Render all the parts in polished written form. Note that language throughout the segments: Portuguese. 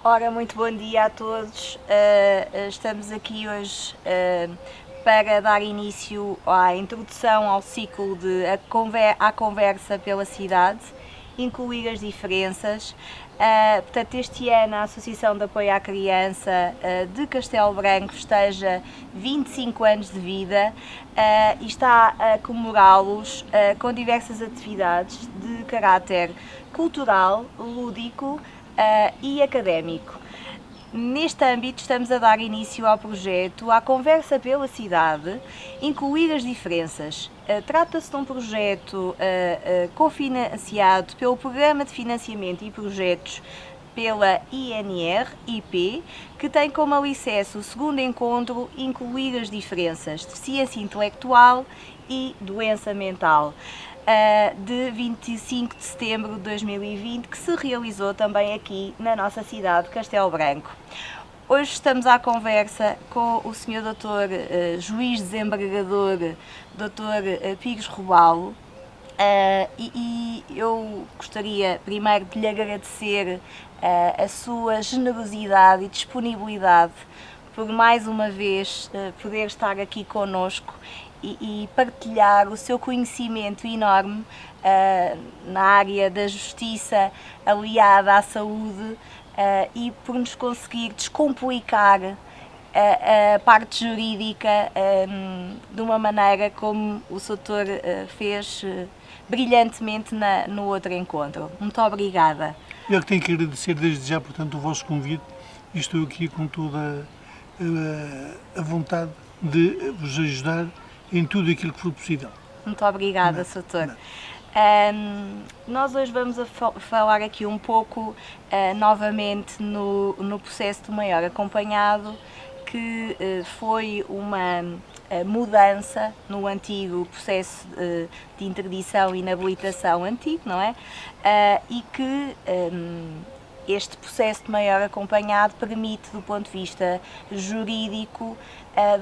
Ora, muito bom dia a todos. Estamos aqui hoje para dar início à introdução ao ciclo de à conversa pela cidade, incluir as diferenças. Portanto, este ano a Associação de Apoio à Criança de Castelo Branco festeja 25 anos de vida e está a comemorá-los com diversas atividades de caráter cultural, lúdico e académico. Neste âmbito, estamos a dar início ao projeto A Conversa pela Cidade, Incluir as Diferenças. Trata-se de um projeto cofinanciado pelo Programa de Financiamento e Projetos pela INR-IP, que tem como alicerce o segundo encontro Incluir as Diferenças, Deficiência Intelectual e Doença Mental, de 25 de setembro de 2020, que se realizou também aqui na nossa cidade de Castelo Branco. Hoje estamos à conversa com o Sr. Dr. Juiz Desembargador Dr. Pires Robalo, e eu gostaria primeiro de lhe agradecer a sua generosidade e disponibilidade por mais uma vez poder estar aqui connosco e partilhar o seu conhecimento enorme na área da justiça aliada à saúde e por nos conseguir descomplicar a parte jurídica de uma maneira como o Soutor fez brilhantemente no outro encontro. Muito obrigada. Eu que tenho que agradecer desde já, portanto, o vosso convite e estou aqui com toda a vontade de vos ajudar em tudo aquilo que for possível. Muito obrigada, Soutor. Nós hoje vamos falar aqui um pouco novamente no processo do maior acompanhado, que foi uma mudança no antigo processo de interdição e inabilitação antigo, não é? E que este processo de maior acompanhado permite, do ponto de vista jurídico,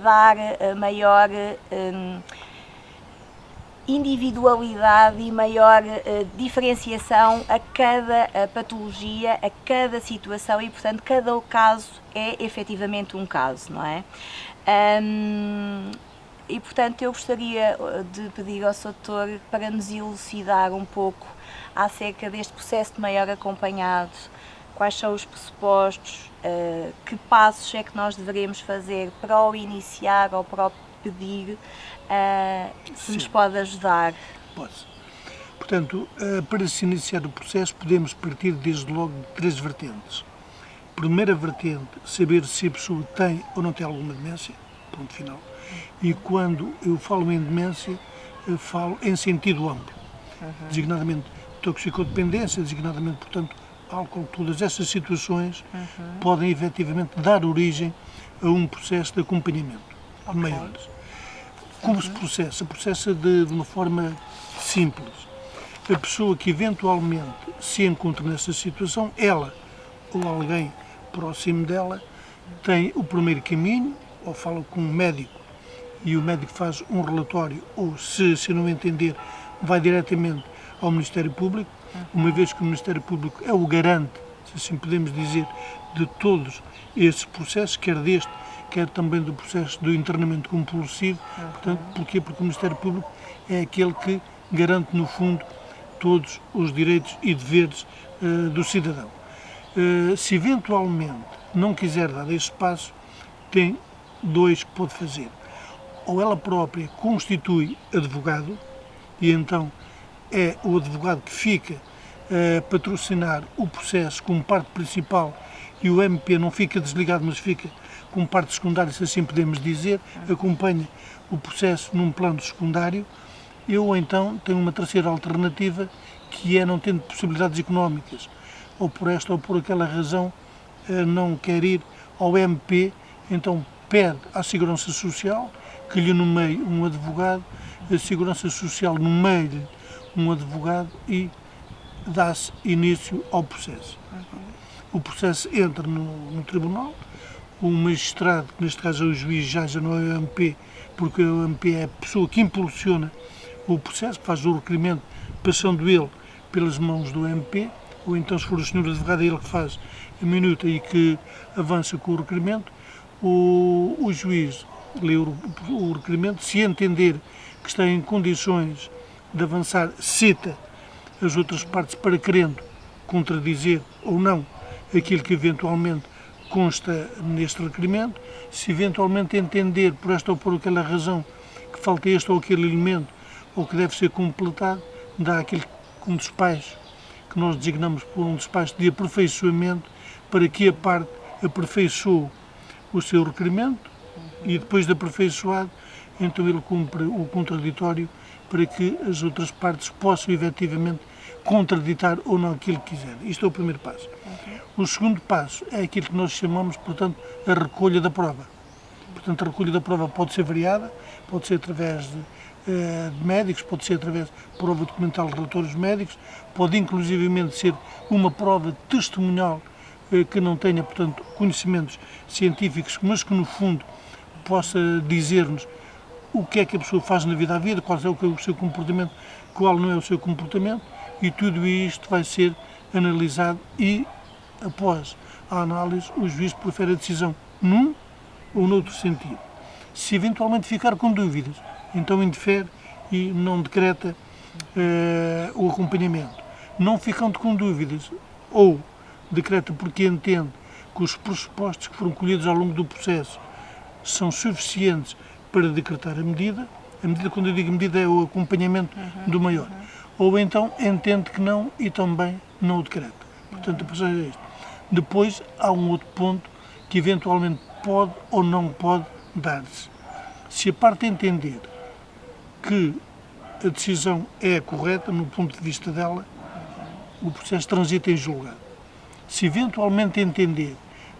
dar maior individualidade e maior diferenciação a cada patologia, a cada situação e, portanto, cada caso é efetivamente um caso, não é? E, portanto, eu gostaria de pedir ao Soutor para nos elucidar um pouco acerca deste processo de maior acompanhado, quais são os pressupostos, que passos é que nós devemos fazer para o iniciar ou para o pedir, se nos pode ajudar. Posso. Portanto, para se iniciar o processo, podemos partir desde logo de três vertentes. Primeira vertente, saber se a pessoa tem ou não tem alguma demência, ponto final. E quando eu falo em demência, eu falo em sentido amplo, designadamente toxicodependência, designadamente, portanto, álcool, todas essas situações podem efetivamente dar origem a um processo de acompanhamento maiores. Como se processa? Processa de uma forma simples. A pessoa que eventualmente se encontra nessa situação, ela ou alguém próximo dela, tem o primeiro caminho, ou fala com um médico e o médico faz um relatório, ou se não entender, vai diretamente ao Ministério Público, uma vez que o Ministério Público é o garante, se assim podemos dizer, de todos esses processos, quer deste, quer também do processo do internamento compulsivo. Portanto, porquê? Porque o Ministério Público é aquele que garante, no fundo, todos os direitos e deveres do cidadão. Se eventualmente não quiser dar esse passo, tem dois que pode fazer. Ou ela própria constitui advogado, e então é o advogado que fica a patrocinar o processo como parte principal e o MP não fica desligado, mas fica como parte secundária, se assim podemos dizer, acompanha o processo num plano secundário. Eu então tenho uma terceira alternativa, que é, não tendo possibilidades económicas, ou por esta ou por aquela razão, não quer ir ao MP, então pede à Segurança Social que lhe nomeie um advogado, a Segurança Social nomeia-lhe um advogado e dá-se início ao processo. O processo entra no tribunal, o magistrado, que neste caso é o juiz, já não é o MP, porque o MP é a pessoa que impulsiona o processo, que faz o requerimento, passando ele pelas mãos do MP, ou então se for o senhor advogado é ele que faz a minuta e que avança com o requerimento, o juiz lê o requerimento, se entender que está em condições de avançar, cita as outras partes para querendo contradizer ou não aquilo que eventualmente consta neste requerimento, se eventualmente entender por esta ou por aquela razão que falta este ou aquele elemento ou que deve ser completado, dá aquele um despacho que nós designamos por um despacho de aperfeiçoamento para que a parte aperfeiçoe o seu requerimento e depois de aperfeiçoado, então ele cumpre o contraditório para que as outras partes possam efetivamente contraditar ou não aquilo que quiserem. Isto é o primeiro passo. O segundo passo é aquilo que nós chamamos, portanto, a recolha da prova. Portanto, a recolha da prova pode ser variada, pode ser através de médicos, pode ser através de prova documental de relatores médicos, pode inclusivamente ser uma prova testemunhal que não tenha, portanto, conhecimentos científicos, mas que no fundo possa dizer-nos o que é que a pessoa faz na vida à vida, qual é o seu comportamento, qual não é o seu comportamento, e tudo isto vai ser analisado e, após a análise, o juiz profere a decisão num ou noutro sentido. Se eventualmente ficar com dúvidas, então indefere e não decreta o acompanhamento. Não ficando com dúvidas, ou decreta porque entende que os pressupostos que foram colhidos ao longo do processo são suficientes para decretar a medida, quando eu digo medida, é o acompanhamento do maior, ou então entende que não e também não o decreta. Portanto, a passagem é isto. Depois há um outro ponto que eventualmente pode ou não pode dar-se. Se a parte entender que a decisão é correta, no ponto de vista dela, o processo transita em julgado. Se eventualmente entender,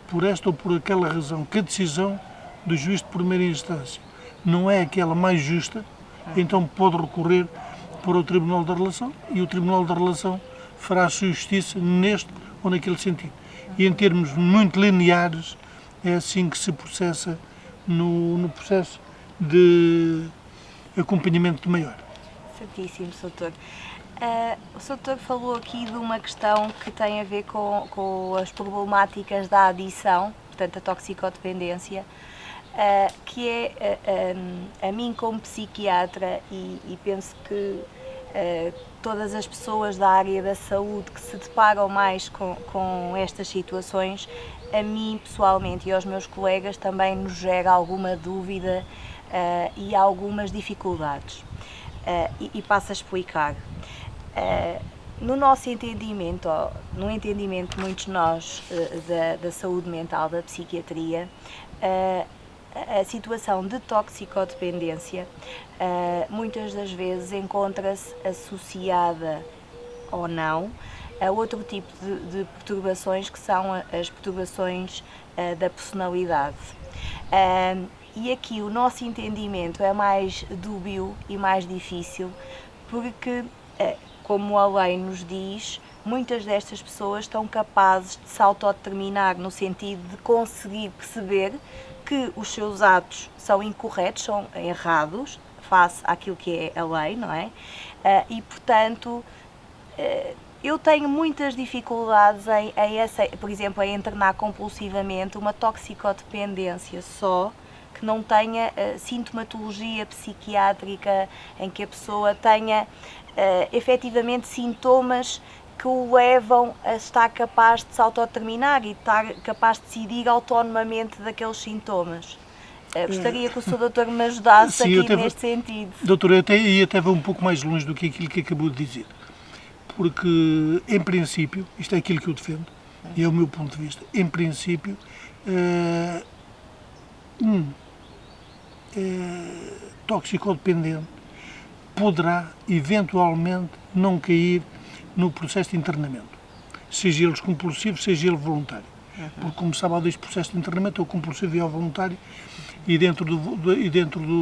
por esta ou por aquela razão, que a decisão do juiz de primeira instância não é aquela mais justa, então pode recorrer para o Tribunal da Relação e o Tribunal da Relação fará a sua justiça neste ou naquele sentido. E em termos muito lineares, é assim que se processa no processo de acompanhamento de maior. Certíssimo, Sr. Doutor. O Sr. Doutor falou aqui de uma questão que tem a ver com as problemáticas da adição, portanto a toxicodependência, que é a mim como psiquiatra e penso que todas as pessoas da área da saúde que se deparam mais com estas situações, a mim pessoalmente e aos meus colegas também nos gera alguma dúvida e algumas dificuldades. E passo a explicar. No nosso entendimento, no entendimento de muitos de nós da saúde mental, da psiquiatria, a situação de toxicodependência muitas das vezes encontra-se associada ou não a outro tipo de perturbações que são as perturbações da personalidade. E aqui o nosso entendimento é mais dúbio e mais difícil porque, como a lei nos diz, muitas destas pessoas estão capazes de se autodeterminar no sentido de conseguir perceber que os seus atos são incorretos, são errados, face àquilo que é a lei, não é? E, portanto, eu tenho muitas dificuldades por exemplo, em internar compulsivamente uma toxicodependência só, que não tenha sintomatologia psiquiátrica, em que a pessoa tenha efetivamente sintomas que o levam a estar capaz de se autodeterminar e estar capaz de decidir autonomamente daqueles sintomas. Gostaria que o Sr. Doutor me ajudasse aqui neste sentido. Doutor, eu até vou um pouco mais longe do que aquilo que acabou de dizer. Porque, em princípio, isto é aquilo que eu defendo, e é o meu ponto de vista, em princípio, toxicodependente poderá, eventualmente, não cair no processo de internamento, seja ele compulsivo, seja ele voluntário. Porque, como sabe, há dois processos de internamento, o compulsivo e o voluntário, e dentro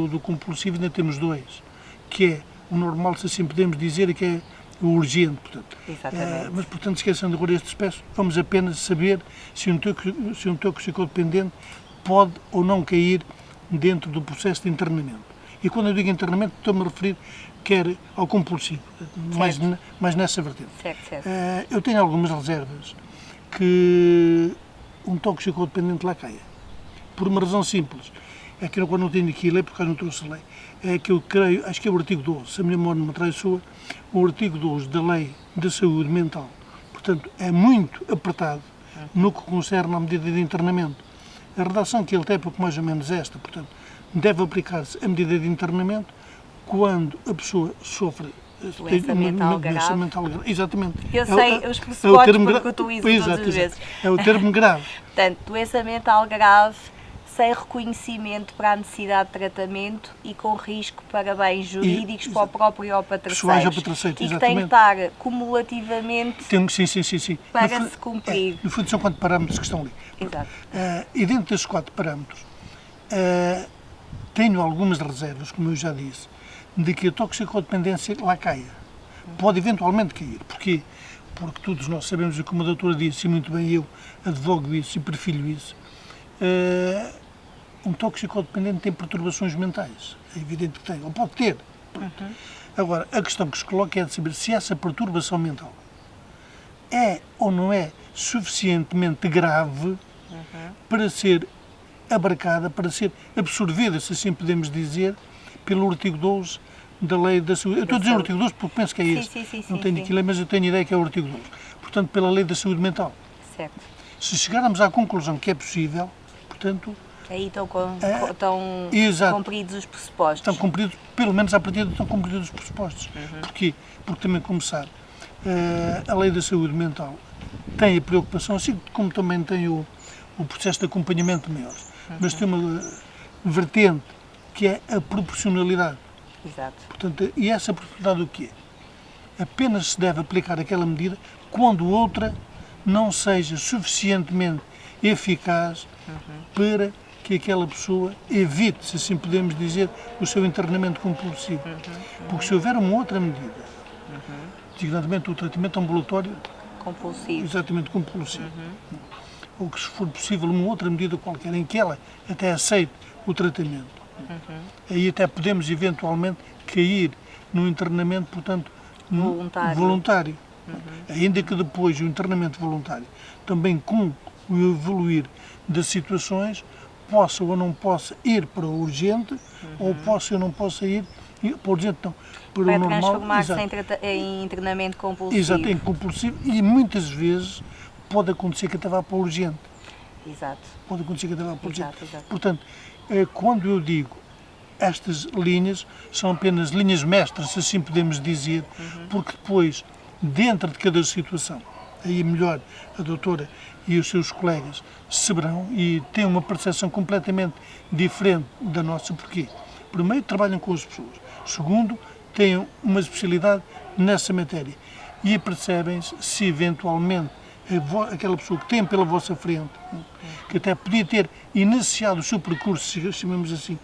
do compulsivo ainda temos dois, que é o normal, se assim podemos dizer, que é o urgente. Portanto. Mas, portanto, esquecendo agora este aspecto, vamos apenas saber se um toxicodependente pode ou não cair dentro do processo de internamento. E quando eu digo internamento, estou-me a referir quer ao compulsivo, mais nessa vertente. Certo. Eu tenho algumas reservas que um toxicodependente lá caia. Por uma razão simples. É que eu agora não tenho aqui a lei, porque eu não trouxe a lei. É que eu creio, acho que é o artigo 12, se a minha memória não me traiçoa, o artigo 12 da Lei da Saúde Mental. Portanto, é muito apertado no que concerne à medida de internamento. A redação que ele tem é pouco mais ou menos esta. Portanto, deve aplicar-se a medida de internamento quando a pessoa sofre doença mental grave. Exatamente. Eu sei os pressupostos porque eu utilizo todas as vezes. É o termo grave. Portanto, doença mental grave, sem reconhecimento para a necessidade de tratamento e com risco para bens jurídicos para o próprio ou para terceiros. E que tem que estar cumulativamente sim. para se cumprir. No fundo, são 4 parâmetros que estão ali. Exato. E dentro desses 4 parâmetros, tenho algumas reservas, como eu já disse, de que a toxicodependência lá caia. Pode eventualmente cair. Porquê? Porque todos nós sabemos, e como a doutora disse, e muito bem eu advogo isso e perfilho isso, um toxicodependente tem perturbações mentais. É evidente que tem, ou pode ter. Agora, a questão que se coloca é de saber se essa perturbação mental é ou não é suficientemente grave para ser abarcada, para ser absorvida, se assim podemos dizer, pelo artigo 12 da Lei da Saúde. Eu estou a dizer o artigo 12 porque penso que é esse. Não tenho aqui lei, mas eu tenho a ideia que é o artigo 12. Portanto, pela Lei da Saúde Mental. Certo. Se chegarmos à conclusão que é possível, portanto... Aí estão cumpridos os pressupostos. Estão cumpridos, pelo menos à partida estão cumpridos os pressupostos. Porquê? Porque também, como sabe, a Lei da Saúde Mental tem a preocupação, assim como também tem o processo de acompanhamento de menores, mas tem uma vertente que é a proporcionalidade. Exato. Portanto, e essa proporcionalidade o quê? Apenas se deve aplicar aquela medida quando outra não seja suficientemente eficaz para que aquela pessoa evite, se assim podemos dizer, o seu internamento compulsivo. Porque se houver uma outra medida, designadamente o tratamento ambulatório compulsivo, exatamente compulsivo, ou que se for possível uma outra medida qualquer em que ela até aceite o tratamento, aí até podemos eventualmente cair no internamento, portanto, voluntário. Ainda que depois o internamento voluntário, também com o evoluir das situações, possa ou não possa ir para o urgente, ou possa ou não possa ir para o urgente, não, para o normal. Transformar-se em internamento compulsivo. Exato, em compulsivo, e muitas vezes pode acontecer que até vá para o urgente. Exato. Pode acontecer que até vá para o urgente. Exato. Portanto, quando eu digo estas linhas, são apenas linhas mestras, se assim podemos dizer, porque depois, dentro de cada situação, aí melhor a doutora e os seus colegas saberão e têm uma percepção completamente diferente da nossa. Porquê? Primeiro, trabalham com as pessoas. Segundo, têm uma especialidade nessa matéria e percebem-se se eventualmente aquela pessoa que tem pela vossa frente, que até podia ter iniciado o seu percurso, chamemos assim,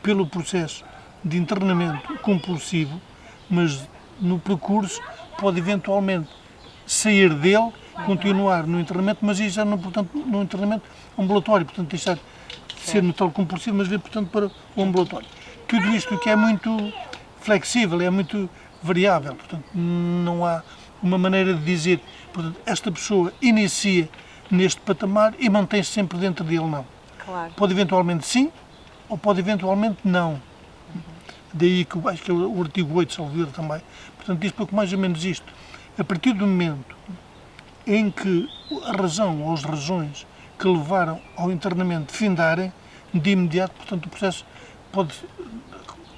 pelo processo de internamento compulsivo, mas no percurso pode eventualmente sair dele, continuar no internamento, mas ir já no internamento ambulatório, portanto deixar de ser no tal compulsivo, mas vir, portanto, para o ambulatório. Tudo isto que é muito flexível, é muito variável, portanto não há uma maneira de dizer, portanto, esta pessoa inicia neste patamar e mantém-se sempre dentro dele, não. Claro. Pode eventualmente sim, ou pode eventualmente não. Daí que acho que é o artigo 8, salvo erro também, portanto diz pouco mais ou menos isto. A partir do momento em que a razão ou as razões que levaram ao internamento findarem, de imediato, portanto, o processo pode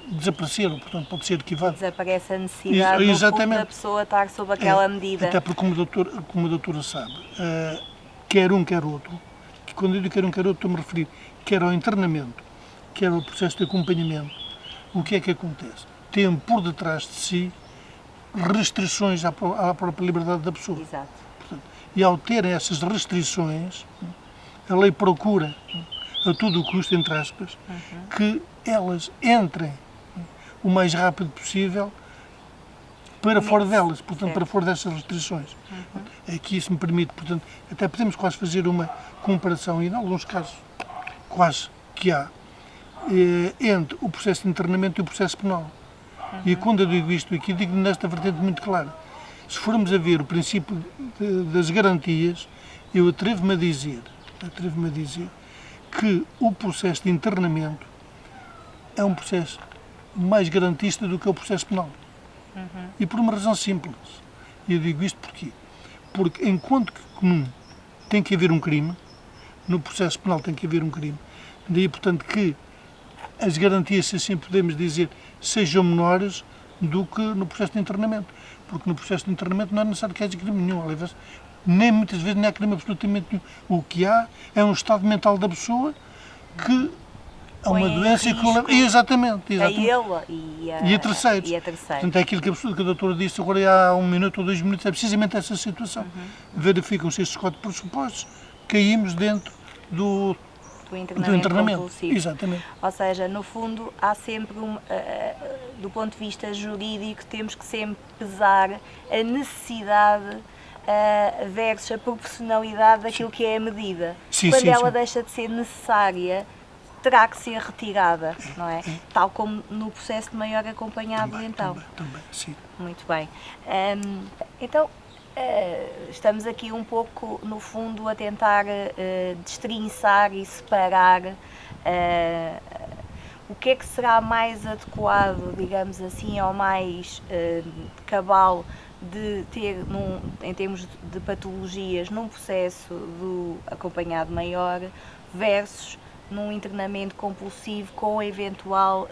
desaparecer, ou, portanto, pode ser arquivado. Desaparece a necessidade no fundo, da pessoa estar sob aquela medida. Até porque, como a doutora sabe, quer um, quer outro, que quando eu digo quer um, quer outro, estou-me a referir quer ao internamento, quer ao processo de acompanhamento. O que é que acontece? Tem por detrás de si restrições à própria liberdade da pessoa. Exato. Portanto, e ao terem essas restrições, a lei procura, a todo o custo, entre aspas, que elas entrem o mais rápido possível para fora delas, portanto, para fora dessas restrições. É que isso me permite, portanto, até podemos quase fazer uma comparação, e em alguns casos quase que há, entre o processo de internamento e o processo penal. E quando eu digo isto aqui, digo nesta vertente muito clara. Se formos a ver o princípio das garantias, eu atrevo-me a dizer que o processo de internamento é um processo mais garantista do que o processo penal. E por uma razão simples. E eu digo isto porquê? Porque enquanto que comum tem que haver um crime, no processo penal tem que haver um crime. Daí, portanto, que as garantias, se assim podemos dizer, sejam menores do que no processo de internamento. Porque no processo de internamento não é necessário que haja crime nenhum. Aliás, nem muitas vezes não há crime absolutamente nenhum. O que há é um estado mental da pessoa que é uma doença que leva. Exatamente. A ele e a terceiros. E a terceiros. Portanto, é aquilo que a doutora disse agora há 1 minuto ou 2 minutos, é precisamente essa situação. Verificam-se estes 4 pressupostos, caímos dentro do internamento compulsivo. Exatamente. Ou seja, no fundo, há sempre, do ponto de vista jurídico, temos que sempre pesar a necessidade versus a proporcionalidade daquilo que é a medida. Quando ela deixa de ser necessária, terá que ser retirada, não é? Tal como no processo de maior acompanhado, Também, sim. Muito bem. Então, estamos aqui um pouco, no fundo, a tentar destrinçar e separar o que é que será mais adequado, digamos assim, ou mais cabal de ter, em termos de patologias, num processo do acompanhado maior versus num internamento compulsivo com eventual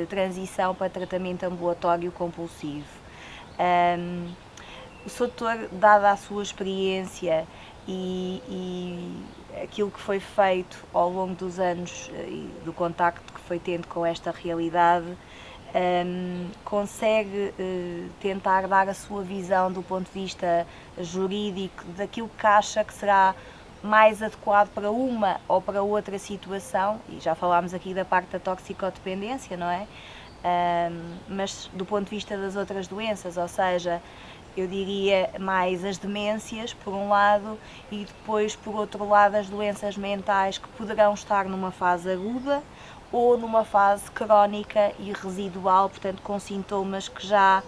transição para tratamento ambulatório compulsivo. O Sr. Doutor, dada a sua experiência e aquilo que foi feito ao longo dos anos e do contacto que foi tendo com esta realidade, consegue tentar dar a sua visão do ponto de vista jurídico daquilo que acha que será mais adequado para uma ou para outra situação, e já falámos aqui da parte da toxicodependência, não é? Mas do ponto de vista das outras doenças, ou seja, eu diria mais as demências, por um lado, e depois, por outro lado, as doenças mentais que poderão estar numa fase aguda ou numa fase crónica e residual, portanto, com sintomas que já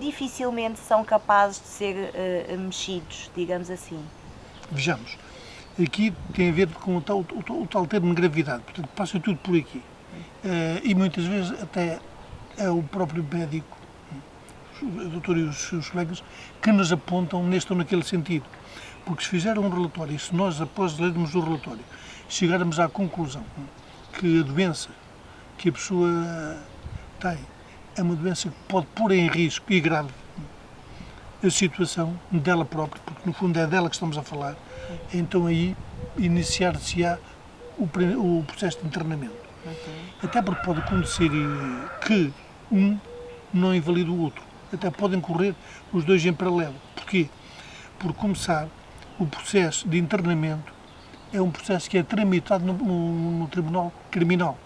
dificilmente são capazes de ser mexidos, digamos assim. Vejamos. Aqui tem a ver com o tal termo gravidade, portanto, passa tudo por aqui. E muitas vezes até é o próprio médico, o doutor e os seus colegas, que nos apontam neste ou naquele sentido. Porque se fizer um relatório, e se nós, após lermos o relatório, chegarmos à conclusão que a doença que a pessoa tem é uma doença que pode pôr em risco e grave a situação dela própria, porque no fundo é dela que estamos a falar, então aí iniciar-se-á o processo de internamento. Até porque pode acontecer que um não invalida o outro. Até podem correr os dois em paralelo. Porquê? Porque, como sabe, o processo de internamento é um processo que é tramitado no Tribunal Criminal.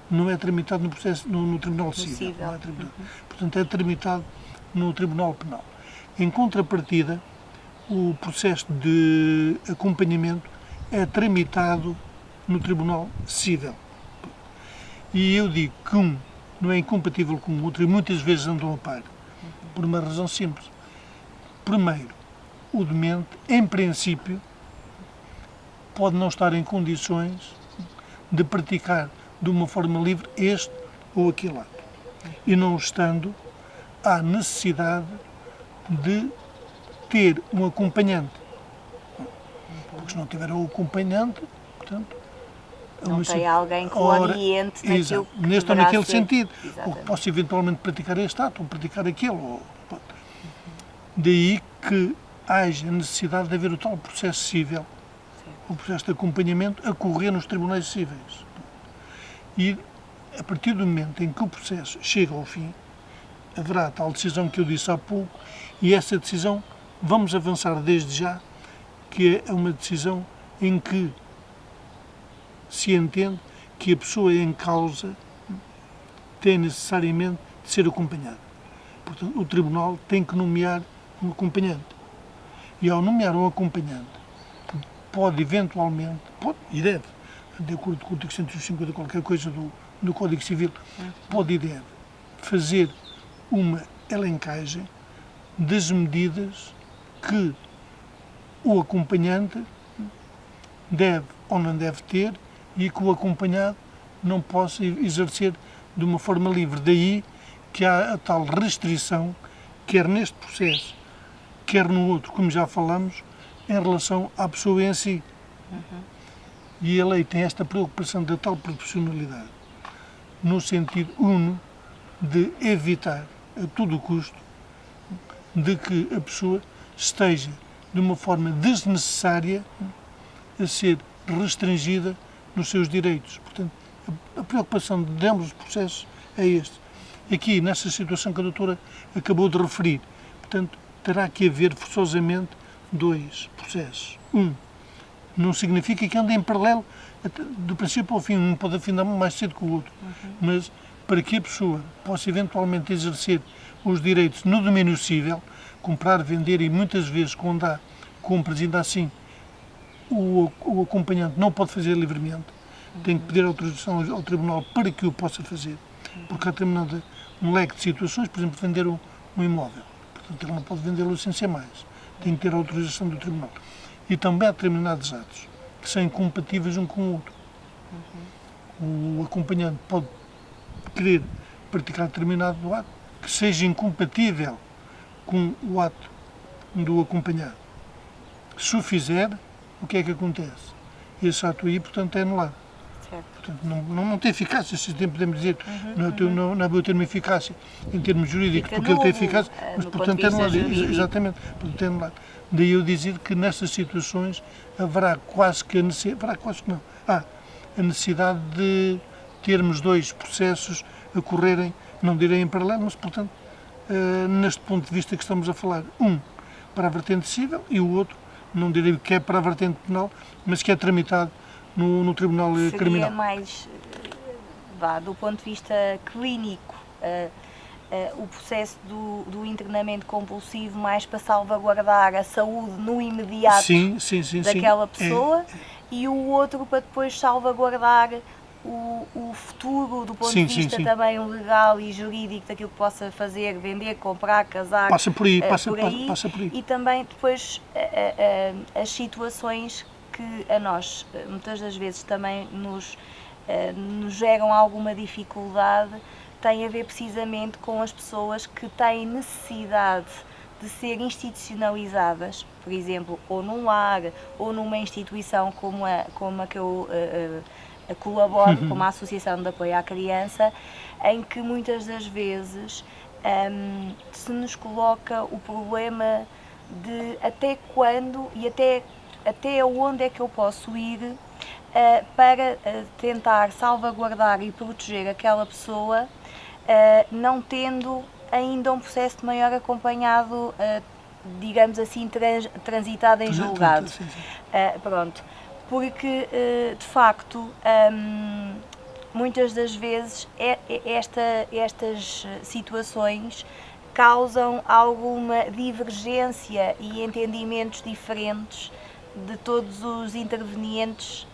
Não é tramitado no Tribunal Civil. Não é tramitado. Portanto, é tramitado no Tribunal Penal. Em contrapartida, o processo de acompanhamento é tramitado no Tribunal Civil. E eu digo que um não é incompatível com o outro e muitas vezes andam a par, por uma razão simples. Primeiro, o demente, em princípio, pode não estar em condições de praticar de uma forma livre este ou aquele ato. E não estando, há necessidade de ter um acompanhante. Porque se não tiver um acompanhante, portanto... Não tem alguém que o oriente naquilo que neste ou naquele sentido. Exatamente. Ou que possa eventualmente praticar este ato, ou praticar aquele. Daí que haja necessidade de haver o tal processo civil, o processo de acompanhamento, a correr nos tribunais cíveis. E, a partir do momento em que o processo chega ao fim, haverá a tal decisão que eu disse há pouco, e essa decisão, vamos avançar desde já, que é uma decisão em que se entende que a pessoa em causa tem necessariamente de ser acompanhada. Portanto, o Tribunal tem que nomear um acompanhante. E ao nomear um acompanhante, pode eventualmente, e deve, de acordo com o artigo 150 qualquer coisa do do Código Civil, pode e deve fazer uma elencagem das medidas que o acompanhante deve ou não deve ter e que o acompanhado não possa exercer de uma forma livre. Daí que há a tal restrição, quer neste processo, quer no outro, como já falamos, em relação à pessoa em si. E a lei tem esta preocupação da tal proporcionalidade, no sentido uno de evitar, a todo custo, de que a pessoa esteja de uma forma desnecessária a ser restringida nos seus direitos. Portanto, a preocupação de ambos os processos é este. Aqui, nesta situação que a doutora acabou de referir, portanto, terá que haver forçosamente dois processos. Não significa que andem em paralelo do princípio ao fim, um pode afinar mais cedo que o outro, mas para que a pessoa possa eventualmente exercer os direitos no domínio civil, comprar, vender e muitas vezes quando há compras ainda assim o acompanhante não pode fazer livremente, tem que pedir autorização ao tribunal para que o possa fazer, porque há determinado um leque de situações, por exemplo, vender um imóvel, portanto ele não pode vendê-lo sem ser mais, tem que ter a autorização do tribunal. E também há determinados atos que são incompatíveis um com o outro. O acompanhante pode querer praticar determinado ato que seja incompatível com o ato do acompanhado. Se o fizer, o que é que acontece? Esse ato aí, portanto, é anulado. Certo. Portanto, não tem eficácia, se podemos dizer, não é o termo eficácia em termos jurídicos, porque ele tem eficácia, mas portanto é anulado. Exatamente, portanto é anulado. Daí eu dizer que nestas situações haverá quase que a necessidade de termos dois processos a correrem, não direi em paralelo, mas portanto, neste ponto de vista que estamos a falar, um para a vertente civil e o outro, não direi que é para a vertente penal, mas que é tramitado no Tribunal Criminal. Seria mais, do ponto de vista clínico, o processo do internamento compulsivo mais para salvaguardar a saúde no imediato daquela pessoa e o outro para depois salvaguardar o futuro do ponto de vista também legal e jurídico daquilo que possa fazer, vender, comprar, casar. Passa por aí, passa por aí. E também depois as situações que a nós muitas das vezes também nos geram alguma dificuldade tem a ver precisamente com as pessoas que têm necessidade de ser institucionalizadas, por exemplo, ou num lar, ou numa instituição como a que eu colaboro, como a Associação de Apoio à Criança, em que muitas das vezes se nos coloca o problema de até quando e até onde é que eu posso ir para tentar salvaguardar e proteger aquela pessoa, não tendo ainda um processo de maior acompanhado, digamos assim, transitado em julgado. Pronto. Porque, de facto, muitas das vezes estas situações causam alguma divergência e entendimentos diferentes de todos os intervenientes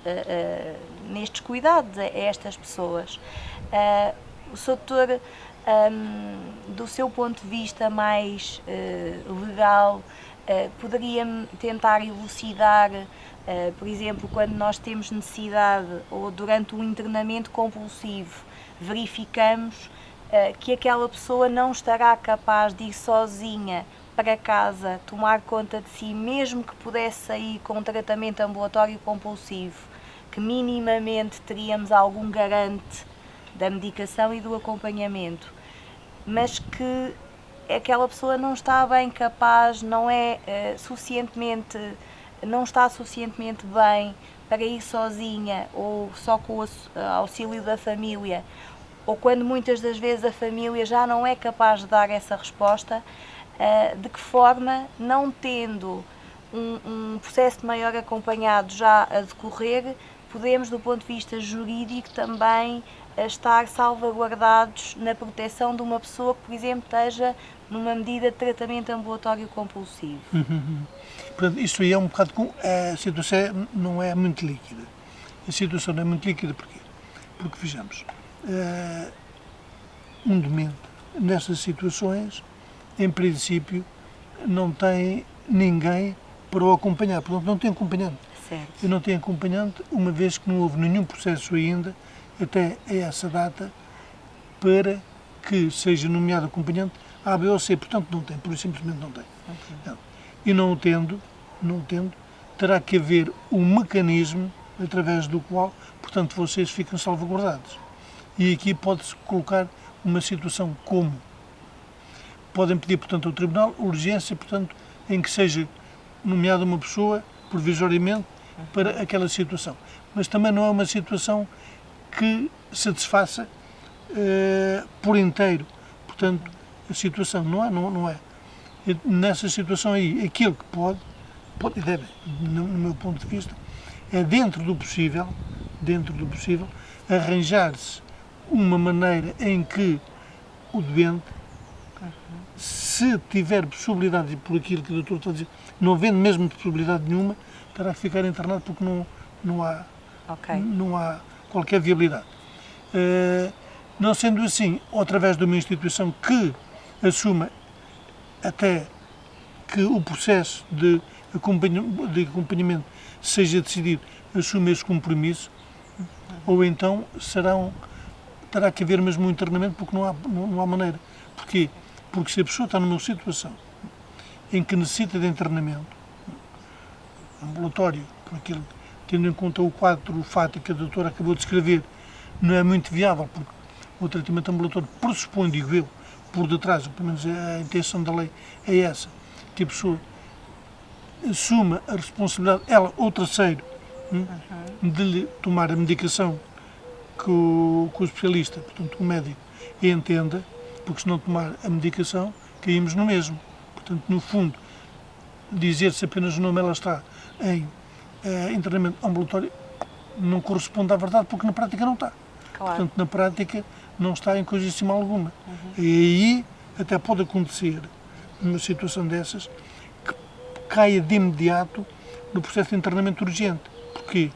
nestes cuidados a estas pessoas. O Sr. Doutor, do seu ponto de vista mais legal, poderia-me tentar elucidar, por exemplo, quando nós temos necessidade ou durante um internamento compulsivo, verificamos que aquela pessoa não estará capaz de ir sozinha para casa, tomar conta de si, mesmo que pudesse sair com um tratamento ambulatório compulsivo, que minimamente teríamos algum garante da medicação e do acompanhamento, mas que aquela pessoa não está bem capaz, não está suficientemente bem para ir sozinha ou só com o auxílio da família, ou quando muitas das vezes a família já não é capaz de dar essa resposta, de que forma, não tendo um processo de maior acompanhado já a decorrer, podemos, do ponto de vista jurídico, também estar salvaguardados na proteção de uma pessoa que, por exemplo, esteja numa medida de tratamento ambulatório compulsivo. Portanto, isto aí é um bocado com a situação não é muito líquida. A situação não é muito líquida porquê? Porque, vejamos, Um demente, nessas situações, em princípio, não tem ninguém para o acompanhar. Portanto, não tem acompanhante. Certo. E não tem acompanhante, uma vez que não houve nenhum processo ainda, até a essa data, para que seja nomeado acompanhante A, B ou C. Portanto, não tem, por isso simplesmente não tem. Não. E não o tendo, terá que haver um mecanismo através do qual, portanto, vocês ficam salvaguardados. E aqui pode-se colocar uma situação como podem pedir, portanto, ao Tribunal urgência, portanto, em que seja nomeada uma pessoa provisoriamente para aquela situação. Mas também não é uma situação que satisfaça por inteiro, portanto, a situação não é. Nessa situação aí, aquilo que pode e deve, no meu ponto de vista, é dentro do possível, arranjar-se uma maneira em que o doente, se tiver possibilidade, e por aquilo que o doutor está a dizer, não havendo mesmo possibilidade nenhuma, terá que ficar internado porque não há qualquer viabilidade. Não sendo assim, ou através de uma instituição que assuma até que o processo de acompanhamento seja decidido, assume esse compromisso, ou então terá que haver mesmo um internamento porque não há maneira. Porquê? Porque se a pessoa está numa situação em que necessita de internamento, ambulatório, por aquilo, tendo em conta o quadro fático que a doutora acabou de descrever, não é muito viável, porque o tratamento ambulatório pressupõe, digo eu, por detrás, pelo menos a intenção da lei é essa, que a pessoa assuma a responsabilidade, ela ou terceiro, de lhe tomar a medicação que o especialista, portanto o médico, entenda, porque se não tomar a medicação, caímos no mesmo. Portanto, no fundo, dizer-se apenas o nome, ela está em internamento ambulatório, não corresponde à verdade, porque na prática não está. Claro. Portanto, na prática não está em coisíssima alguma. E aí até pode acontecer, numa situação dessas, que caia de imediato no processo de internamento urgente. Porquê?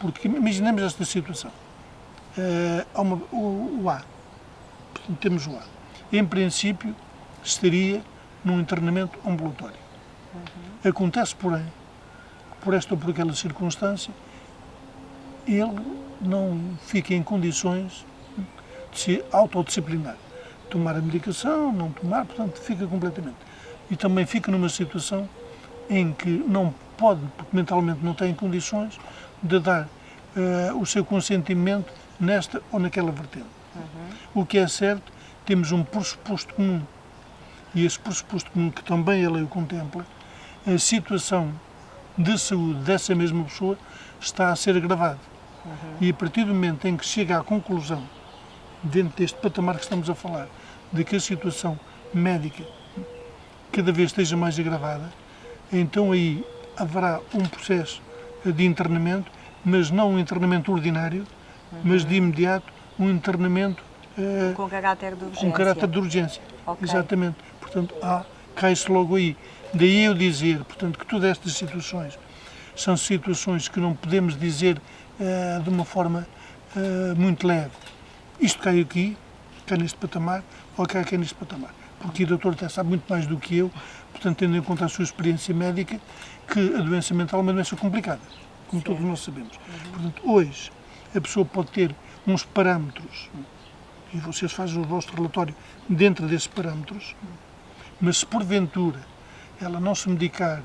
Porque imaginemos esta situação. Há o A. Portanto, temos o A. Em princípio, estaria num internamento ambulatório. Acontece, porém, por esta ou por aquela circunstância, ele não fica em condições de se autodisciplinar. Tomar a medicação, não tomar, portanto, fica completamente. E também fica numa situação em que não pode, porque mentalmente não tem condições, de dar o seu consentimento nesta ou naquela vertente. O que é certo, temos um pressuposto comum. E esse pressuposto comum, que também a lei o contempla, a situação de saúde dessa mesma pessoa está a ser agravada. E a partir do momento em que chega à conclusão, dentro deste patamar que estamos a falar, de que a situação médica cada vez esteja mais agravada, então aí haverá um processo de internamento, mas não um internamento ordinário, mas de imediato um internamento com caráter de urgência. Com caráter de urgência, Okay. exatamente. Portanto, cai-se logo aí. Daí eu dizer, portanto, que todas estas situações são situações que não podemos dizer de uma forma muito leve. Isto cai aqui, cai neste patamar, ou cai neste patamar. Porque o doutor até sabe muito mais do que eu, portanto, tendo em conta a sua experiência médica, que a doença mental é uma doença complicada, como todos nós sabemos. Portanto, hoje, a pessoa pode ter uns parâmetros, e vocês fazem o vosso relatório dentro desses parâmetros, mas se porventura ela não se medicar,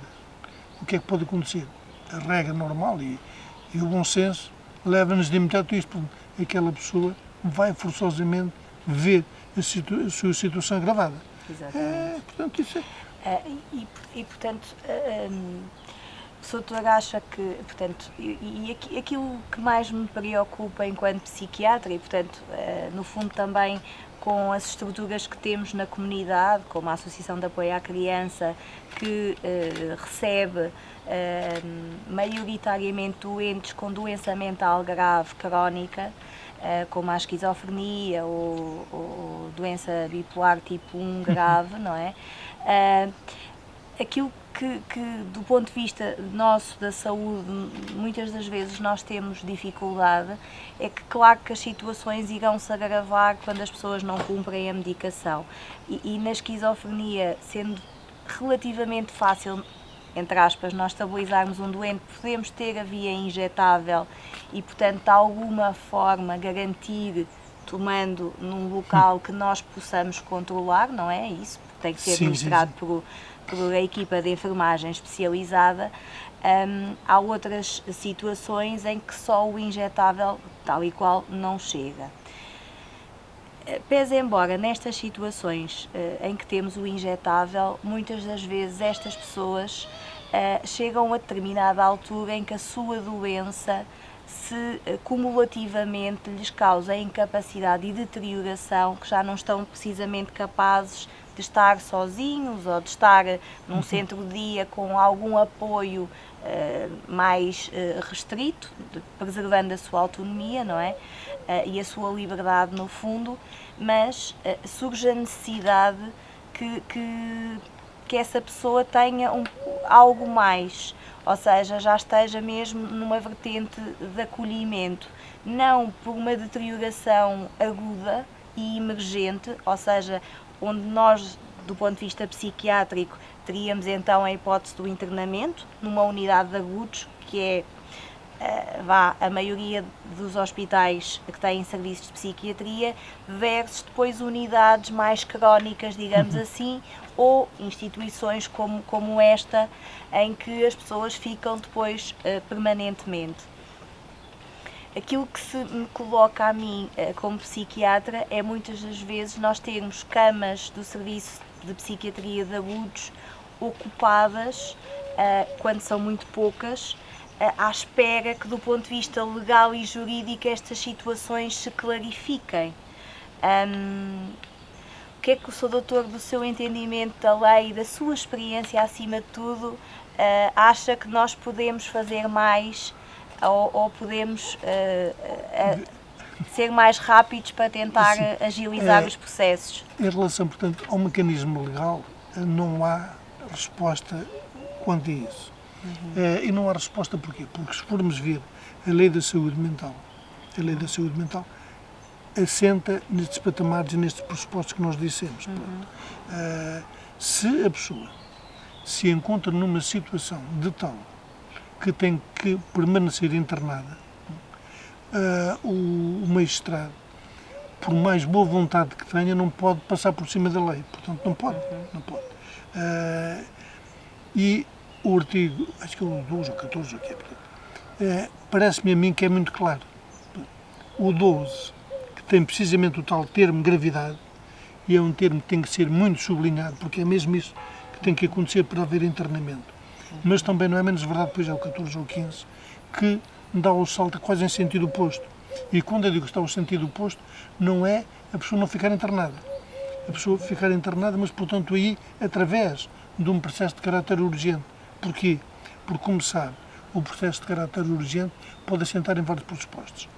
o que é que pode acontecer? A regra normal e o bom senso leva-nos de imediato a isto. Aquela pessoa vai forçosamente ver a sua situação agravada. Exatamente. Portanto, isso é... Portanto, o doutor acha que, portanto, aquilo que mais me preocupa enquanto psiquiatra e, portanto, no fundo também com as estruturas que temos na comunidade, como a Associação de Apoio à Criança, que recebe maioritariamente doentes com doença mental grave, crónica, como a esquizofrenia ou doença bipolar tipo 1 grave, não é? Aquilo que, do ponto de vista nosso, da saúde, muitas das vezes nós temos dificuldade, é que claro que as situações irão-se agravar quando as pessoas não cumprem a medicação. E na esquizofrenia, sendo relativamente fácil, entre aspas, nós estabilizarmos um doente, podemos ter a via injetável e, portanto, de alguma forma garantir, tomando num local que nós possamos controlar, não é isso? Tem que ser administrado por a equipa de enfermagem especializada. Há outras situações em que só o injetável, tal e qual, não chega. Pese embora nestas situações em que temos o injetável, muitas das vezes estas pessoas chegam a determinada altura em que a sua doença se cumulativamente lhes causa incapacidade e deterioração, que já não estão precisamente capazes de estar sozinhos ou de estar num centro de dia com algum apoio mais restrito, preservando a sua autonomia, não é? E a sua liberdade no fundo, mas surge a necessidade que essa pessoa tenha algo mais, ou seja, já esteja mesmo numa vertente de acolhimento, não por uma deterioração aguda e emergente, ou seja, onde nós, do ponto de vista psiquiátrico, teríamos então a hipótese do internamento numa unidade de agudos, que é a maioria dos hospitais que têm serviços de psiquiatria, versus depois unidades mais crónicas, digamos assim, ou instituições como esta, em que as pessoas ficam depois permanentemente. Aquilo que se me coloca a mim como psiquiatra é muitas das vezes nós termos camas do serviço de psiquiatria de agudos ocupadas, quando são muito poucas, à espera que do ponto de vista legal e jurídico estas situações se clarifiquem. O que é que o Sr. Doutor, do seu entendimento da lei e da sua experiência acima de tudo, acha que nós podemos fazer mais ou podemos ser mais rápidos para tentar agilizar os processos? Em relação, portanto, ao mecanismo legal, não há resposta quanto a isso. E não há resposta porquê? Porque se formos ver a lei da saúde mental, assenta nestes patamares e nestes pressupostos que nós dissemos. Se a pessoa se encontra numa situação de tal que tem que permanecer internada, o magistrado, por mais boa vontade que tenha, não pode passar por cima da lei. Portanto, não pode. E o artigo, acho que é o 12 ou 14, parece-me a mim que é muito claro. O 12, que tem precisamente o tal termo gravidade, e é um termo que tem que ser muito sublinhado, porque é mesmo isso que tem que acontecer para haver internamento. Mas também não é menos verdade, pois é o 14 ou 15, que dá o salto quase em sentido oposto. E quando eu digo que está no sentido oposto, não é a pessoa não ficar internada. A pessoa ficar internada, mas, portanto, aí, através de um processo de caráter urgente. Porquê? Porque, como sabe, o processo de caráter urgente pode assentar em vários pressupostos.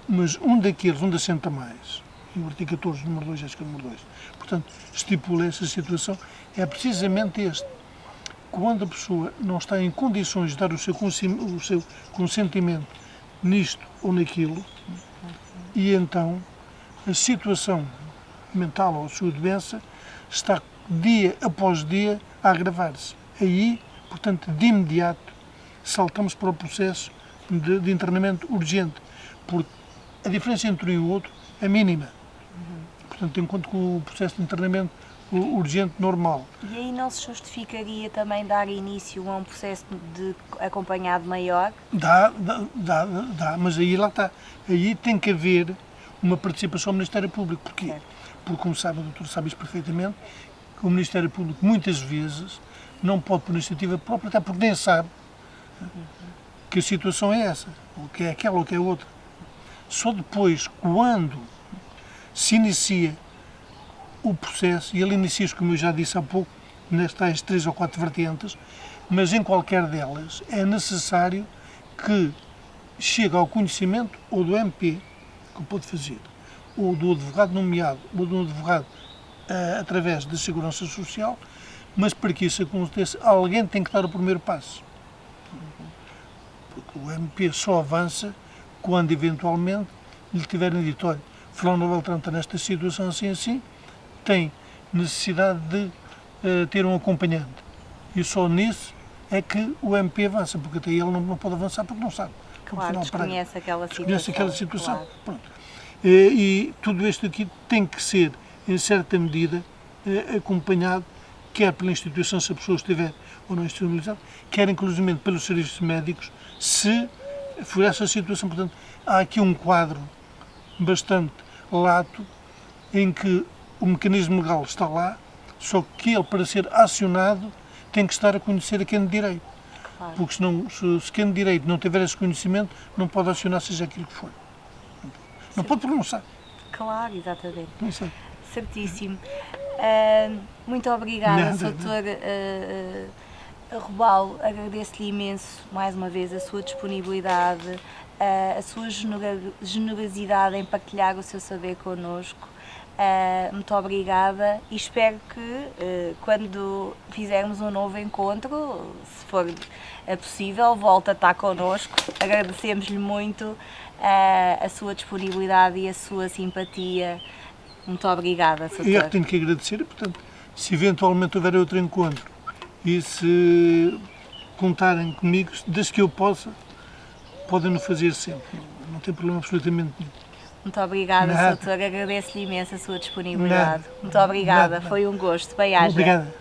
Mas um daqueles, onde assenta mais, e o artigo 14, número 2, acho que é o número 2, portanto, estipula essa situação, é precisamente este. Quando a pessoa não está em condições de dar o seu consentimento nisto ou naquilo, e então a situação mental ou a sua doença está dia após dia a agravar-se. Aí, portanto, de imediato, saltamos para o processo de internamento urgente, porque a diferença entre um e o outro é mínima. Portanto, enquanto que o processo de internamento urgente normal. E aí não se justificaria também dar início a um processo de acompanhado maior? Dá, mas aí lá está. Aí tem que haver uma participação do Ministério Público. Porquê? Porque, como sabe, o doutor sabe isso perfeitamente, que o Ministério Público muitas vezes não pode por iniciativa própria, até porque nem sabe que a situação é essa, ou que é aquela ou que é outra. Só depois, quando se inicia o processo, e ele inicia-se, como eu já disse há pouco, nestas 3 ou 4 vertentes, mas em qualquer delas é necessário que chegue ao conhecimento ou do MP, que o pode fazer, ou do advogado nomeado, ou do advogado através da Segurança Social, Mas para que isso aconteça, alguém tem que dar o primeiro passo. Porque o MP só avança quando eventualmente lhe tiverem dito, olha, fulano Beltrão está nesta situação assim assim, tem necessidade de ter um acompanhante. E só nisso é que o MP avança, porque até ele não pode avançar porque não sabe. Claro, desconhece aquela situação. Desconhece aquela situação. Claro. Pronto. E tudo isto aqui tem que ser, em certa medida, acompanhado, quer pela instituição, se a pessoa estiver ou não institucionalizada, quer inclusive pelos serviços médicos, se for essa situação. Portanto, há aqui um quadro bastante lato em que o mecanismo legal está lá, só que ele, para ser acionado, tem que estar a conhecer a quem de direito. Claro. Porque senão, se quem de direito não tiver esse conhecimento, não pode acionar seja aquilo que for. Não pode porque não sabe. Claro, exatamente. Não sabe. Certíssimo. Muito obrigada, Sr. Robalo. Agradeço-lhe imenso, mais uma vez, a sua disponibilidade, a sua generosidade em partilhar o seu saber connosco. Muito obrigada e espero que quando fizermos um novo encontro, se for possível, volte a estar connosco. Agradecemos-lhe muito a sua disponibilidade e a sua simpatia. Muito obrigada, Sr. Eu tenho que agradecer, portanto, se eventualmente houver outro encontro e se contarem comigo, desde que eu possa, podem-no fazer sempre. Não tem problema absolutamente nenhum. Muito obrigada, Nada. Sr. Agradeço-lhe imenso a sua disponibilidade. Nada. Muito obrigada, Nada. foi um gosto. Bem-aja. Obrigada.